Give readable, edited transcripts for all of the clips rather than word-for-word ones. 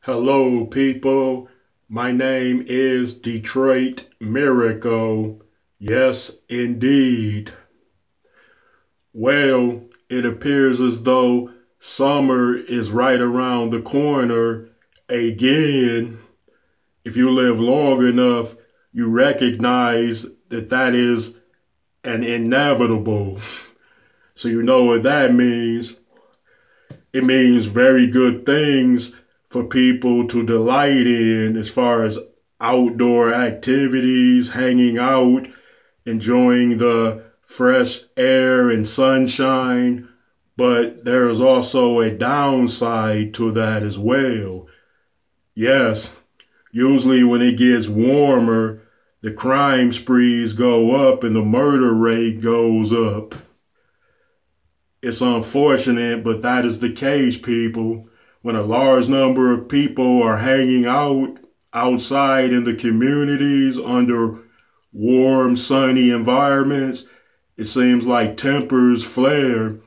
Hello, people. My name is Detroit Miracle. Yes, indeed. Well, it appears as though summer is right around the corner again. If you live long enough, you recognize that that is an inevitable. So you know what that means. It means very good things for people to delight in as far as outdoor activities, hanging out, enjoying the fresh air and sunshine. But there is also a downside to that as well. Yes, usually when it gets warmer, the crime sprees go up and the murder rate goes up. It's unfortunate, but that is the case, people. When a large number of people are hanging out outside in the communities under warm, sunny environments, it seems like tempers flare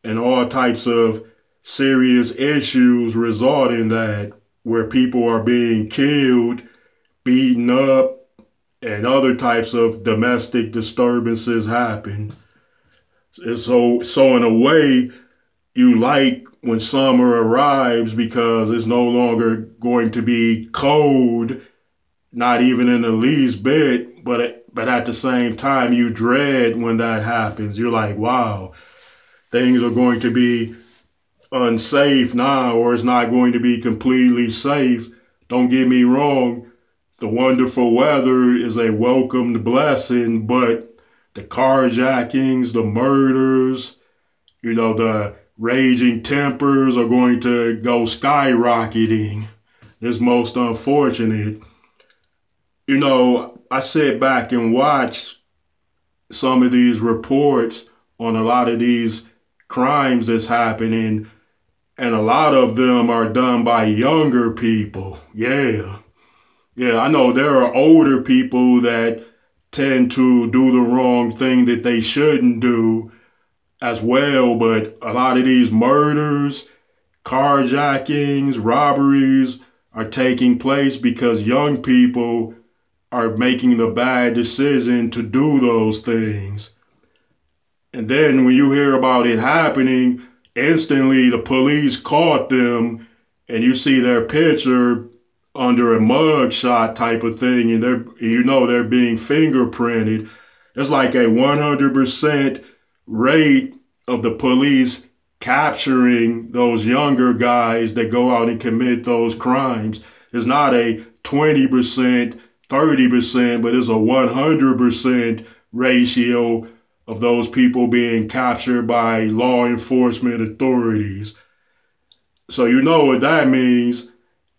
and all types of serious issues result in that, where people are being killed, beaten up, and other types of domestic disturbances happen. So in a way, you like when summer arrives because it's no longer going to be cold, not even in the least bit, but at the same time, you dread when that happens. You're like, wow, things are going to be unsafe now, or it's not going to be completely safe. Don't get me wrong, the wonderful weather is a welcomed blessing, but the carjackings, the murders, the raging tempers are going to go skyrocketing. It's most unfortunate. I sit back and watch some of these reports on a lot of these crimes that's happening, and a lot of them are done by younger people. Yeah, I know there are older people that tend to do the wrong thing that they shouldn't do as well, but a lot of these murders, carjackings, robberies are taking place because young people are making the bad decision to do those things. And then when you hear about it happening, instantly the police caught them and you see their picture under a mug shot type of thing, and they're being fingerprinted. It's like a 100% rate of the police capturing those younger guys that go out and commit those crimes. It's not a 20%, 30%, but it's a 100% ratio of those people being captured by law enforcement authorities. So you know what that means.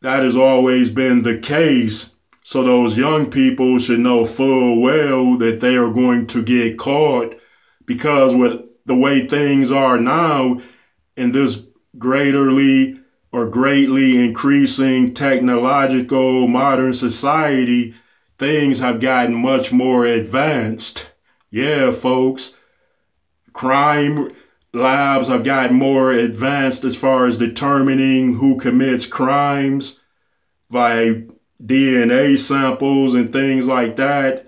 That has always been the case. So those young people should know full well that they are going to get caught, because with the way things are now in this greatly increasing technological modern society, things have gotten much more advanced. Yeah, folks, crime labs have gotten more advanced as far as determining who commits crimes via DNA samples and things like that.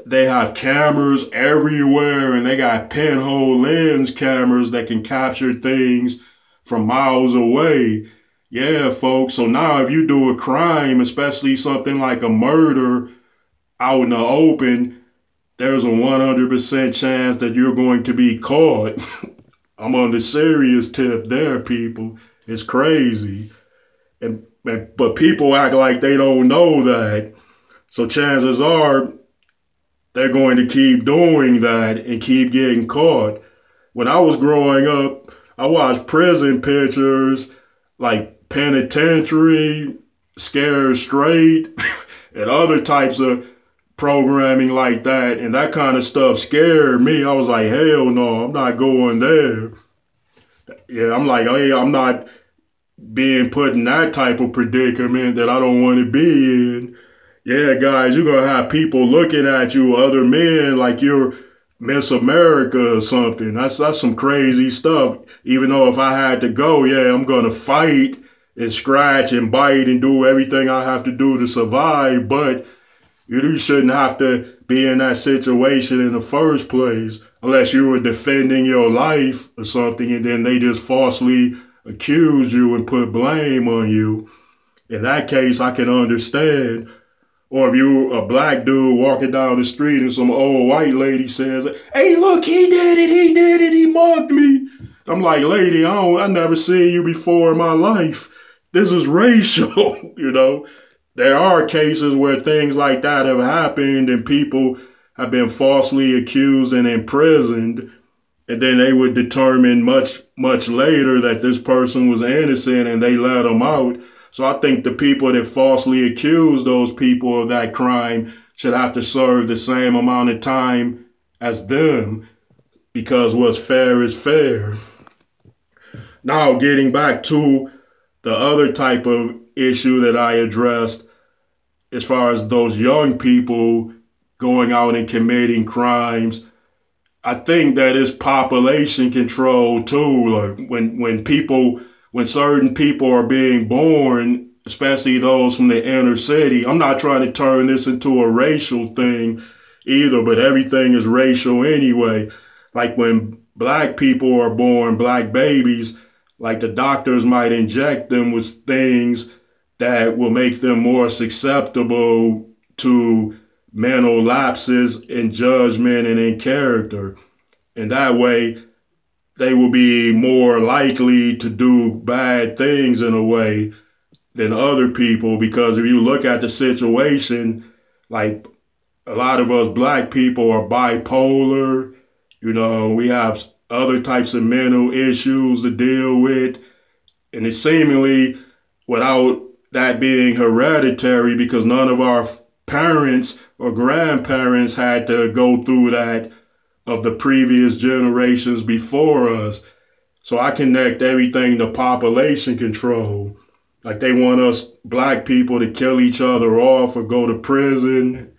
They have cameras everywhere, and they got pinhole lens cameras that can capture things from miles away. Yeah, folks. So now if you do a crime, especially something like a murder out in the open, there's a 100% chance that you're going to be caught. I'm on the serious tip there, people. It's crazy. But people act like they don't know that. So chances are they're going to keep doing that and keep getting caught. When I was growing up, I watched prison pictures like Penitentiary, Scared Straight, and other types of programming like that. And that kind of stuff scared me. I was like, hell no, I'm not going there. Yeah, I'm like, hey, I'm not being put in that type of predicament that I don't want to be in. Yeah, guys, you're going to have people looking at you, other men, like you're Miss America or something. That's some crazy stuff. Even though if I had to go, yeah, I'm going to fight and scratch and bite and do everything I have to do to survive, but you shouldn't have to be in that situation in the first place unless you were defending your life or something and then they just falsely accuse you and put blame on you. In that case, I can understand. Or if you're a black dude walking down the street and some old white lady says, "Hey, look, he did it, he mugged me." I'm like, lady, I never seen you before in my life. This is racial, you know. There are cases where things like that have happened and people have been falsely accused and imprisoned, and then they would determine much, much later that this person was innocent and they let them out. So I think the people that falsely accuse those people of that crime should have to serve the same amount of time as them, because what's fair is fair. Now, getting back to the other type of issue that I addressed, as far as those young people going out and committing crimes, I think that it's population control too. Like when certain people are being born, especially those from the inner city. I'm not trying to turn this into a racial thing either, but everything is racial anyway. Like when black people are born, black babies, like the doctors might inject them with things that will make them more susceptible to mental lapses in judgment and in character. And that way, they will be more likely to do bad things in a way than other people. Because if you look at the situation, like a lot of us black people are bipolar, you know, we have other types of mental issues to deal with. And it's seemingly without that being hereditary, because none of our parents or grandparents had to go through that of the previous generations before us. So I connect everything to population control. Like they want us black people to kill each other off or go to prison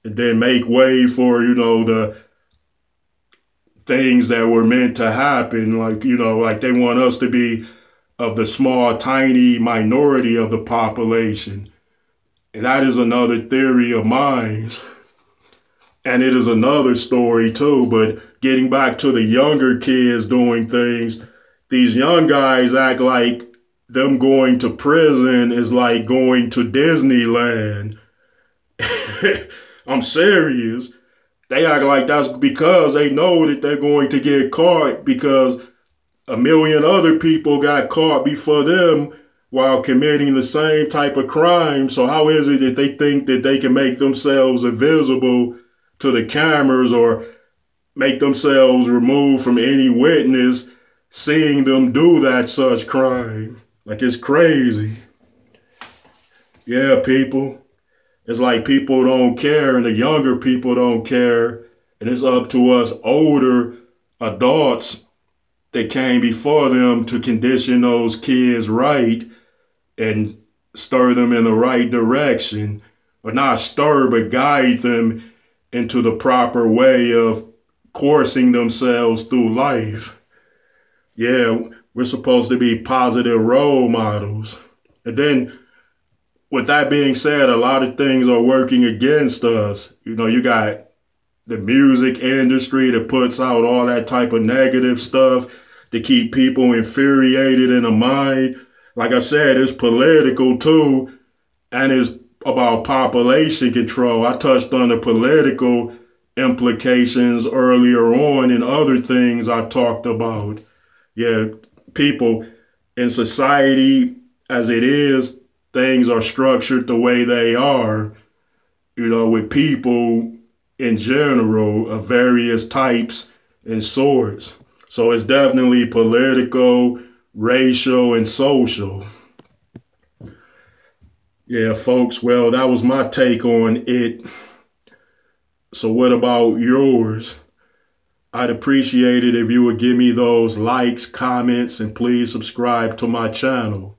and then make way for, you know, the things that were meant to happen. Like, you know, like they want us to be of the small, tiny minority of the population. And that is another theory of mine. And it is another story too. But getting back to the younger kids doing things, these young guys act like them going to prison is like going to Disneyland. I'm serious. They act like that's because they know that they're going to get caught, because a million other people got caught before them while committing the same type of crime. So how is it that they think that they can make themselves invisible to the cameras or make themselves removed from any witness seeing them do that such crime? Like, it's crazy. Yeah, people. It's like people don't care and the younger people don't care. And it's up to us older adults that came before them to condition those kids right and stir them in the right direction. Or not stir, but guide them into the proper way of coursing themselves through life. Yeah, we're supposed to be positive role models. And then, with that being said, a lot of things are working against us. You know, you got the music industry that puts out all that type of negative stuff to keep people infuriated in the mind. Like I said, it's political too, and it's about population control. I touched on the political implications earlier on in other things I talked about. Yeah, people in society as it is, things are structured the way they are, you know, with people in general of various types and sorts. So it's definitely political, racial, and social. Yeah, folks, well, that was my take on it. So what about yours? I'd appreciate it if you would give me those likes, comments, and please subscribe to my channel.